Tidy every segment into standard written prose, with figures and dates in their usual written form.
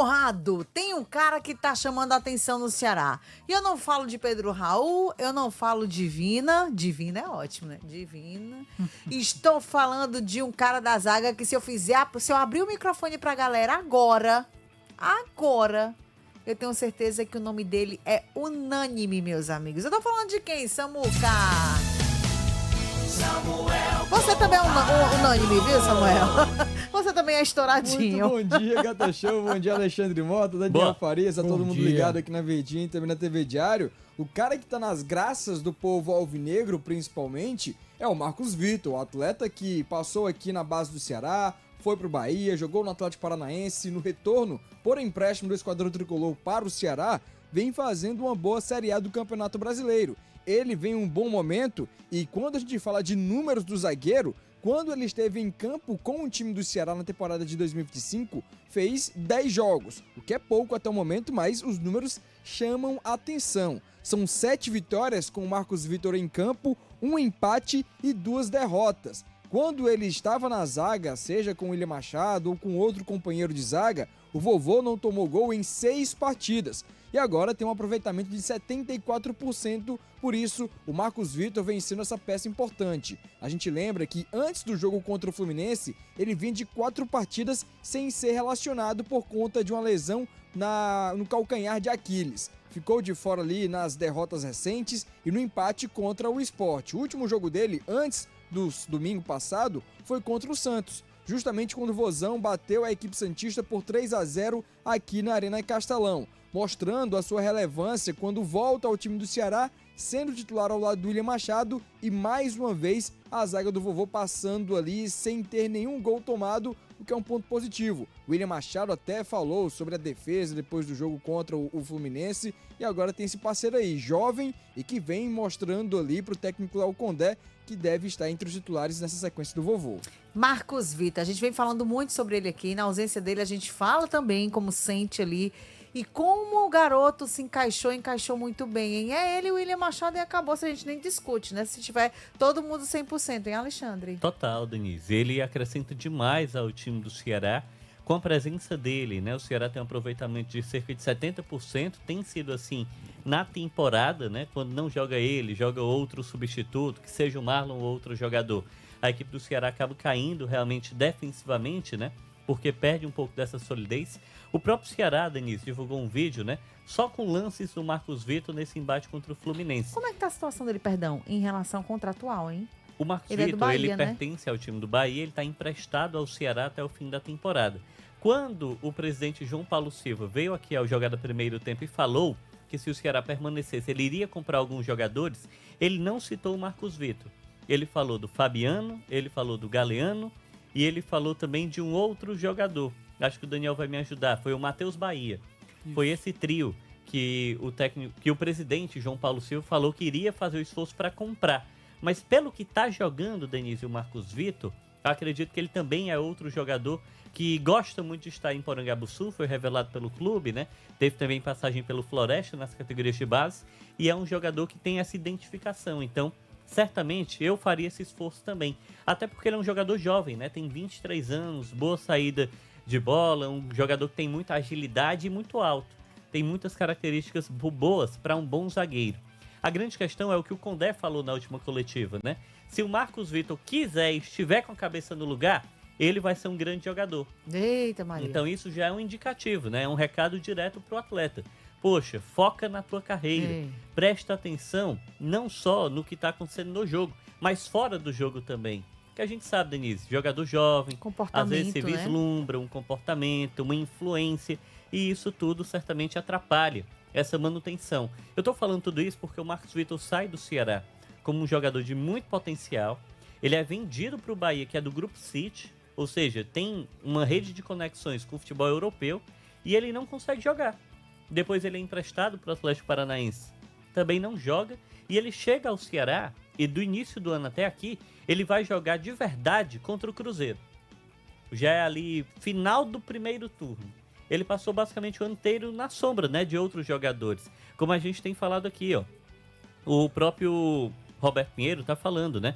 Conrado, tem um cara que tá chamando a atenção no Ceará. E eu não falo de Pedro Raul, eu não falo de Divina. Divina é ótimo, né? Divina. Estou falando de um cara da zaga que se eu abrir o microfone pra galera agora, eu tenho certeza que o nome dele é unânime, meus amigos. Eu tô falando de quem? Samuca. Você também é unânime, viu, Samuel? Você também é estouradinho. Muito bom dia, Gata Show. Bom dia, Alexandre Mota, Daniel Farias, a todo mundo ligado aqui na Verdinha e também na TV Diário. O cara que tá nas graças do povo alvinegro, principalmente, é o Marcos Vitor, o atleta que passou aqui na base do Ceará, foi pro Bahia, jogou no Atlético Paranaense, no retorno, por empréstimo do Esquadrão Tricolor para o Ceará, vem fazendo uma boa Série A do Campeonato Brasileiro. Ele vem em um bom momento e quando a gente fala de números do zagueiro, quando ele esteve em campo com o time do Ceará na temporada de 2025, fez 10 jogos, o que é pouco até o momento, mas os números chamam a atenção. São 7 vitórias com o Marcos Vitor em campo, 1 empate e 2 derrotas. Quando ele estava na zaga, seja com o William Machado ou com outro companheiro de zaga, o vovô não tomou gol em 6 partidas. E agora tem um aproveitamento de 74%, por isso o Marcos Vitor vem sendo essa peça importante. A gente lembra que antes do jogo contra o Fluminense, ele vinha de 4 partidas sem ser relacionado por conta de uma lesão no calcanhar de Aquiles. Ficou de fora ali nas derrotas recentes e no empate contra o Sport. O último jogo dele, antes do domingo passado, foi contra o Santos, justamente quando o Vozão bateu a equipe santista por 3-0 aqui na Arena Castelão, mostrando a sua relevância quando volta ao time do Ceará, sendo titular ao lado do William Machado e mais uma vez a zaga do vovô passando ali sem ter nenhum gol tomado, o que é um ponto positivo. O William Machado até falou sobre a defesa depois do jogo contra o Fluminense e agora tem esse parceiro aí, jovem e que vem mostrando ali pro técnico Léo Condé que deve estar entre os titulares nessa sequência do vovô. Marcos Vitor, a gente vem falando muito sobre ele aqui, na ausência dele a gente fala também como sente ali e como o garoto se encaixou muito bem, hein? É ele, o William Machado e acabou, se a gente nem discute, né? Se tiver todo mundo 100%, hein, Alexandre? Total, Denise. Ele acrescenta demais ao time do Ceará com a presença dele, né? O Ceará tem um aproveitamento de cerca de 70%, tem sido assim na temporada, né? Quando não joga ele, joga outro substituto, que seja o Marlon ou outro jogador. A equipe do Ceará acaba caindo realmente defensivamente, né? Porque perde um pouco dessa solidez. O próprio Ceará, Denise, divulgou um vídeo, né? Só com lances do Marcos Vitor nesse embate contra o Fluminense. Como é que tá a situação dele, perdão, em relação ao contratual, hein? O Marcos Ele é do Vitor, Bahia, ele né? pertence ao time do Bahia, ele está emprestado ao Ceará até o fim da temporada. Quando o presidente João Paulo Silva veio aqui ao Jogada Primeiro Tempo e falou que se o Ceará permanecesse, ele iria comprar alguns jogadores, ele não citou o Marcos Vitor. Ele falou do Fabiano, ele falou do Galeano e ele falou também de um outro jogador. Acho que o Daniel vai me ajudar. Foi o Matheus Bahia. Isso. Foi esse trio que o presidente João Paulo Silva falou que iria fazer o esforço para comprar. Mas pelo que está jogando, Denise, o Marcos Vitor, eu acredito que ele também é outro jogador que gosta muito de estar em Porangabuçu, foi revelado pelo clube, né? Teve também passagem pelo Floresta nas categorias de base e é um jogador que tem essa identificação. Então, certamente eu faria esse esforço também. Até porque ele é um jogador jovem, né? Tem 23 anos, boa saída de bola, um jogador que tem muita agilidade e muito alto. Tem muitas características boas para um bom zagueiro. A grande questão é o que o Condé falou na última coletiva, né? Se o Marcos Vitor quiser e estiver com a cabeça no lugar, ele vai ser um grande jogador. Eita, Maria. Então isso já é um indicativo, né? É um recado direto pro atleta. Poxa, foca na tua carreira. Presta atenção não só no que está acontecendo no jogo, mas fora do jogo também. Que a gente sabe, Denise, jogador jovem, às vezes se vislumbra um comportamento, uma influência, e isso tudo certamente atrapalha essa manutenção. Eu tô falando tudo isso porque o Marcos Vitor sai do Ceará como um jogador de muito potencial. Ele é vendido para o Bahia, que é do Grupo City, ou seja, tem uma rede de conexões com o futebol europeu, e ele não consegue jogar. Depois ele é emprestado para o Atlético Paranaense, também não joga, e ele chega ao Ceará, e do início do ano até aqui, ele vai jogar de verdade contra o Cruzeiro. Já é ali, final do primeiro turno. Ele passou basicamente o ano inteiro na sombra, né, de outros jogadores. Como a gente tem falado aqui, ó. O próprio Roberto Pinheiro tá falando, né?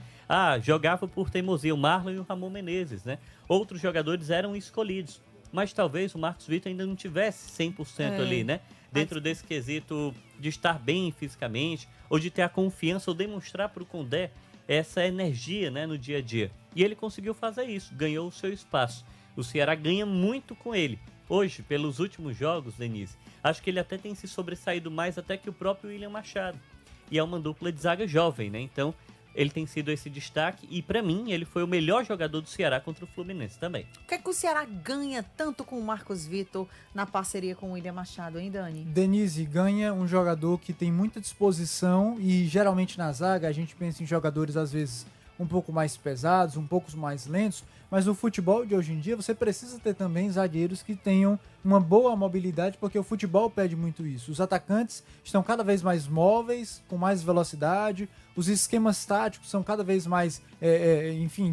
Jogava por teimosia o Marlon e o Ramon Menezes, né? Outros jogadores eram escolhidos. mas talvez o Marcos Vitor ainda não tivesse 100% ali, né? Dentro desse quesito de estar bem fisicamente, ou de ter a confiança, ou demonstrar para o Condé essa energia, né, no dia a dia. E ele conseguiu fazer isso, ganhou o seu espaço. O Ceará ganha muito com ele. Hoje, pelos últimos jogos, Denise, acho que ele até tem se sobressaído mais até que o próprio William Machado. E é uma dupla de zaga jovem, né? Então, ele tem sido esse destaque e, pra mim, ele foi o melhor jogador do Ceará contra o Fluminense também. O que é que o Ceará ganha tanto com o Marcos Vitor na parceria com o William Machado, hein, Dani? Denise, ganha um jogador que tem muita disposição e geralmente na zaga a gente pensa em jogadores às vezes um pouco mais pesados, um pouco mais lentos, mas no futebol de hoje em dia você precisa ter também zagueiros que tenham uma boa mobilidade, porque o futebol pede muito isso. Os atacantes estão cada vez mais móveis, com mais velocidade, os esquemas táticos são cada vez mais,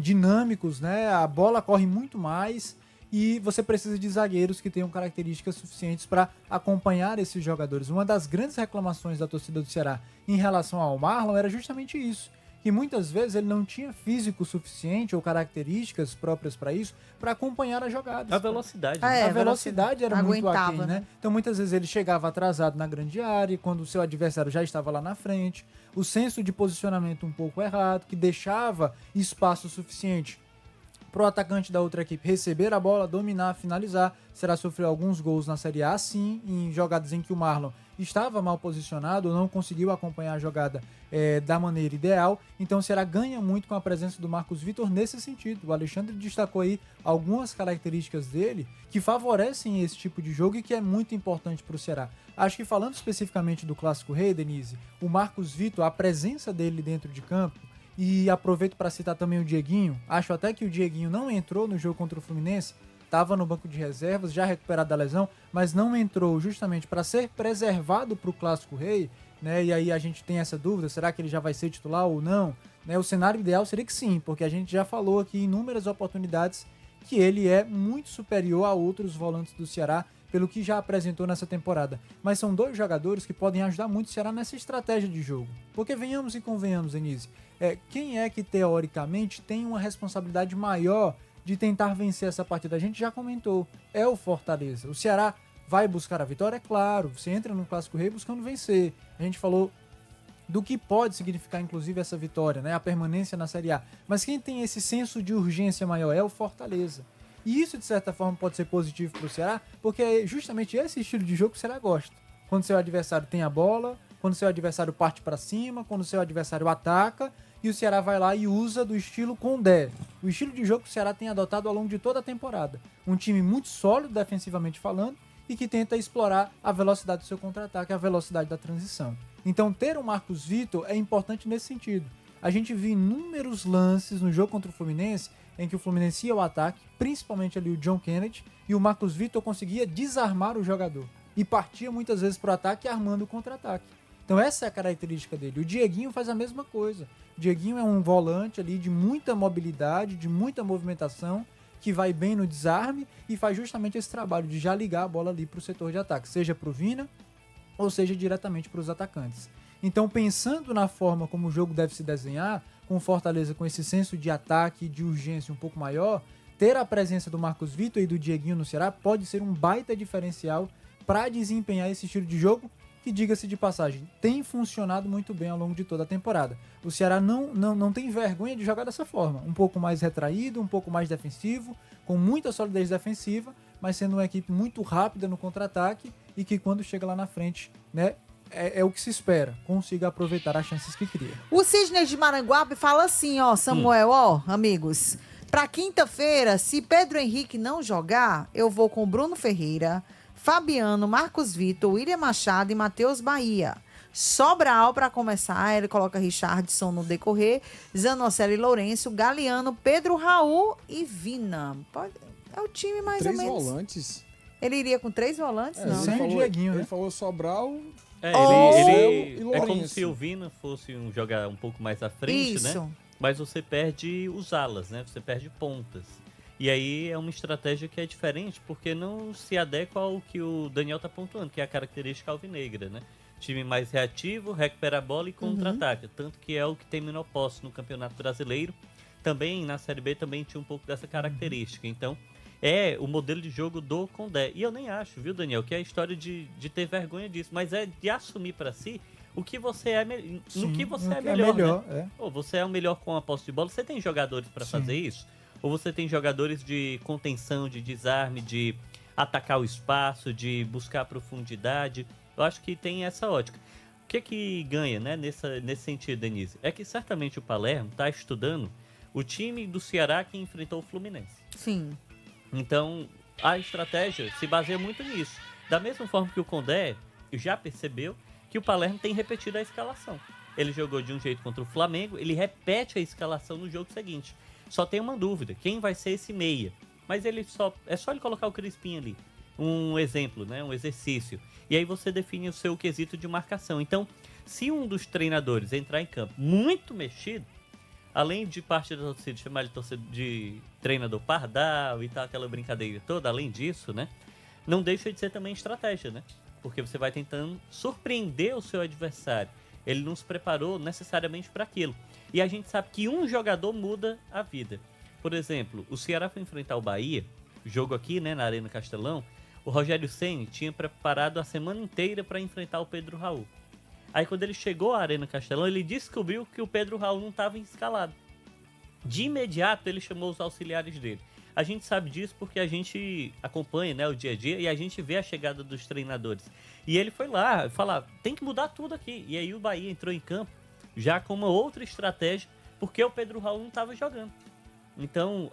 dinâmicos, né? A bola corre muito mais e você precisa de zagueiros que tenham características suficientes para acompanhar esses jogadores. Uma das grandes reclamações da torcida do Ceará em relação ao Marlon era justamente isso, que muitas vezes ele não tinha físico suficiente ou características próprias para isso, para acompanhar as jogadas. A velocidade. É, A velocidade era muito aguentava, aquém, né? Então muitas vezes ele chegava atrasado na grande área, quando o seu adversário já estava lá na frente. O senso de posicionamento um pouco errado, que deixava espaço suficiente para o atacante da outra equipe receber a bola, dominar, finalizar. Será sofreu alguns gols na Série A, sim, em jogadas em que o Marlon estava mal posicionado ou não conseguiu acompanhar a jogada da maneira ideal. Então o Ceará ganha muito com a presença do Marcos Vitor nesse sentido. O Alexandre destacou aí algumas características dele que favorecem esse tipo de jogo e que é muito importante para o Ceará. Acho que falando especificamente do Clássico Rei, Denise, o Marcos Vitor, a presença dele dentro de campo, e aproveito para citar também o Dieguinho, acho até que o Dieguinho não entrou no jogo contra o Fluminense, estava no banco de reservas, já recuperado da lesão, mas não entrou justamente para ser preservado para o Clássico Rei, né? E aí a gente tem essa dúvida, será que ele já vai ser titular ou não? Né? O cenário ideal seria que sim, porque a gente já falou aqui em inúmeras oportunidades que ele é muito superior a outros volantes do Ceará, pelo que já apresentou nessa temporada. Mas são dois jogadores que podem ajudar muito o Ceará nessa estratégia de jogo. Porque venhamos e convenhamos, Denise, quem é que teoricamente tem uma responsabilidade maior de tentar vencer essa partida? A gente já comentou, é o Fortaleza. O Ceará vai buscar a vitória, é claro, você entra no Clássico Rei buscando vencer. A gente falou do que pode significar, inclusive, essa vitória, né? A permanência na Série A. Mas quem tem esse senso de urgência maior é o Fortaleza. E isso, de certa forma, pode ser positivo para o Ceará, porque é justamente esse estilo de jogo que o Ceará gosta. Quando seu adversário tem a bola, quando seu adversário parte para cima, quando seu adversário ataca, e o Ceará vai lá e usa do estilo Condé. O estilo de jogo que o Ceará tem adotado ao longo de toda a temporada. Um time muito sólido, defensivamente falando, e que tenta explorar a velocidade do seu contra-ataque, a velocidade da transição. Então, ter o Marcos Vitor é importante nesse sentido. A gente viu inúmeros lances no jogo contra o Fluminense em que o Fluminense ia ao ataque, principalmente ali o John Kennedy, e o Marcos Vitor conseguia desarmar o jogador. E partia muitas vezes para o ataque, armando o contra-ataque. Então essa é a característica dele. O Dieguinho faz a mesma coisa. O Dieguinho é um volante ali de muita mobilidade, de muita movimentação, que vai bem no desarme e faz justamente esse trabalho de já ligar a bola ali para o setor de ataque, seja para o Vina ou seja diretamente para os atacantes. Então, pensando na forma como o jogo deve se desenhar, com o Fortaleza com esse senso de ataque e de urgência um pouco maior, ter a presença do Marcos Vitor e do Dieguinho no Ceará pode ser um baita diferencial para desempenhar esse estilo de jogo que, diga-se de passagem, tem funcionado muito bem ao longo de toda a temporada. O Ceará não tem vergonha de jogar dessa forma, um pouco mais retraído, um pouco mais defensivo, com muita solidez defensiva, mas sendo uma equipe muito rápida no contra-ataque e que quando chega lá na frente, né, é o que se espera, consiga aproveitar as chances que cria. O Cisnes de Maranguape fala assim, ó, Samuel, ó, amigos, pra quinta-feira, se Pedro Henrique não jogar, eu vou com Bruno Ferreira, Fabiano, Marcos Vitor, William Machado e Matheus Bahia. Sobral pra começar, ele coloca Richardson no decorrer, Zanocelo e Lourenço, Galeano, Pedro Raul e Vina. É o time mais ou menos. 3 volantes. Ele iria com 3 volantes, não? Sem o Dieguinho, né? Ele falou Sobral. Ele e é como Lourenço. se o Vina fosse jogar um pouco mais à frente, Isso. né? Mas você perde os alas, né? Você perde pontas. E aí é uma estratégia que é diferente, porque não se adequa ao que o Daniel tá pontuando, que é a característica alvinegra, né? Time mais reativo, recupera a bola e contra-ataca. Tanto que é o que terminou posse no Campeonato Brasileiro. Também na Série B também tinha um pouco dessa característica. Então, é o modelo de jogo do Condé. E eu nem acho, viu, Daniel, que é a história de ter vergonha disso, mas é de assumir para si o que você é, no que você é melhor, né? Ou você é o melhor com a posse de bola, você tem jogadores para fazer isso? Ou você tem jogadores de contenção, de desarme, de atacar o espaço, de buscar profundidade? Eu acho que tem essa ótica. O que ganha, né, nesse sentido, Denise? É que certamente o Palermo está estudando o time do Ceará que enfrentou o Fluminense. Sim. Então, a estratégia se baseia muito nisso. Da mesma forma que o Condé já percebeu que o Palermo tem repetido a escalação. Ele jogou de um jeito contra o Flamengo, ele repete a escalação no jogo seguinte. Só tem uma dúvida, quem vai ser esse meia? Mas é só ele colocar o Crispim ali. Um exemplo, né? Um exercício. E aí você define o seu quesito de marcação. Então, se um dos treinadores entrar em campo muito mexido, além de parte da torcida chamar ele de treinador pardal e tal, aquela brincadeira toda, além disso, né? Não deixa de ser também estratégia, né? Porque você vai tentando surpreender o seu adversário. Ele não se preparou necessariamente para aquilo. E a gente sabe que um jogador muda a vida. Por exemplo, o Ceará foi enfrentar o Bahia, jogo aqui, né, na Arena Castelão. O Rogério Ceni tinha preparado a semana inteira para enfrentar o Pedro Raul. Aí quando ele chegou à Arena Castelão, ele descobriu que o Pedro Raul não estava escalado. De imediato, ele chamou os auxiliares dele. A gente sabe disso porque a gente acompanha, né, o dia a dia e a gente vê a chegada dos treinadores. E ele foi lá falar, tem que mudar tudo aqui. E aí o Bahia entrou em campo já com uma outra estratégia, porque o Pedro Raul não estava jogando. Então,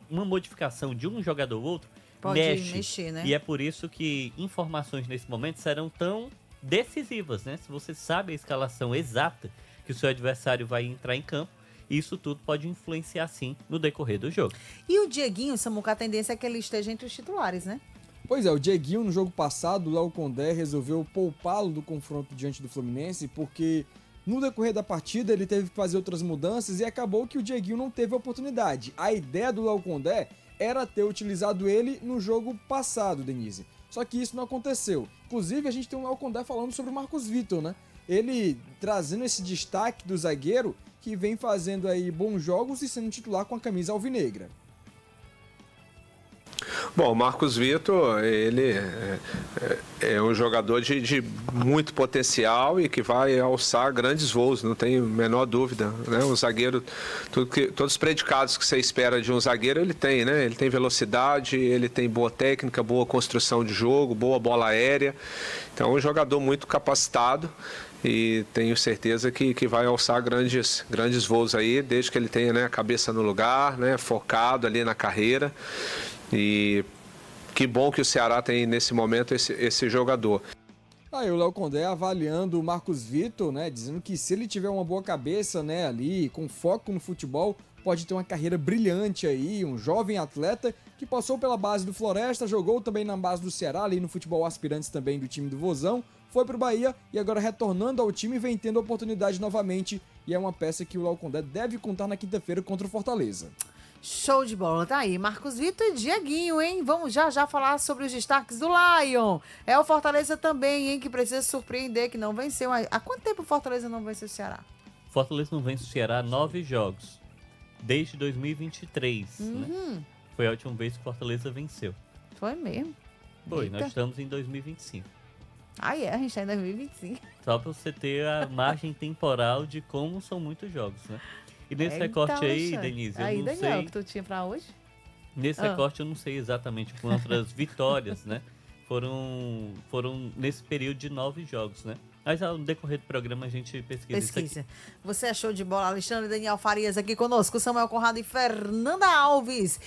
uma modificação de um jogador ou outro pode mexe, mexer, né? E é por isso que informações nesse momento serão tão decisivas, né? Se você sabe a escalação exata que o seu adversário vai entrar em campo, isso tudo pode influenciar, sim, no decorrer do jogo. E o Dieguinho, Samuca, a tendência é que ele esteja entre os titulares, né? Pois é, o Dieguinho no jogo passado, o Léo Condé resolveu poupá-lo do confronto diante do Fluminense, porque no decorrer da partida ele teve que fazer outras mudanças e acabou que o Dieguinho não teve a oportunidade. A ideia do Léo Condé era ter utilizado ele no jogo passado, Denise. Só que isso não aconteceu. Inclusive, a gente tem o Léo Condé falando sobre o Marcos Vitor, né? Ele trazendo esse destaque do zagueiro que vem fazendo aí bons jogos e sendo titular com a camisa alvinegra. Bom, o Marcos Vitor, ele é um jogador de muito potencial e que vai alçar grandes voos, não tenho a menor dúvida, né? Um zagueiro, todos os predicados que você espera de um zagueiro, ele tem, né? Ele tem velocidade, ele tem boa técnica, boa construção de jogo, boa bola aérea. Então, é um jogador muito capacitado e tenho certeza que vai alçar grandes voos aí, desde que ele tenha, né, a cabeça no lugar, né, focado ali na carreira. E que bom que o Ceará tem nesse momento esse jogador. Aí o Léo Condé avaliando o Marcos Vitor, né, dizendo que se ele tiver uma boa cabeça, né, ali, com foco no futebol, pode ter uma carreira brilhante aí, um jovem atleta que passou pela base do Floresta, jogou também na base do Ceará, ali no futebol aspirantes também do time do Vozão, foi pro Bahia e agora retornando ao time vem tendo oportunidade novamente e é uma peça que o Léo Condé deve contar na quinta-feira contra o Fortaleza. Show de bola, tá aí, Marcos Vitor e Dieguinho, hein? Vamos já falar sobre os destaques do Lion. É o Fortaleza também, hein, que precisa surpreender, que não venceu. Há quanto tempo o Fortaleza não venceu o Ceará? Fortaleza não vence o Ceará 9 jogos, desde 2023, né? Foi a última vez que o Fortaleza venceu. Foi mesmo. Foi, Eita. nós estamos em 2025. Ah, a gente tá em 2025. Só pra você ter a margem temporal de como são muitos jogos, né? E nesse recorte aí, Alexandre. Denise, eu Aí, não Daniel, sei... que tu tinha pra hoje? Nesse recorte eu não sei exatamente quantas vitórias, né? Foram nesse período de 9 jogos, né? Mas ao decorrer do programa a gente pesquisa isso aqui. Pesquisa. Você achou de bola, Alexandre Daniel Farias aqui conosco, Samuel Conrado e Fernanda Alves.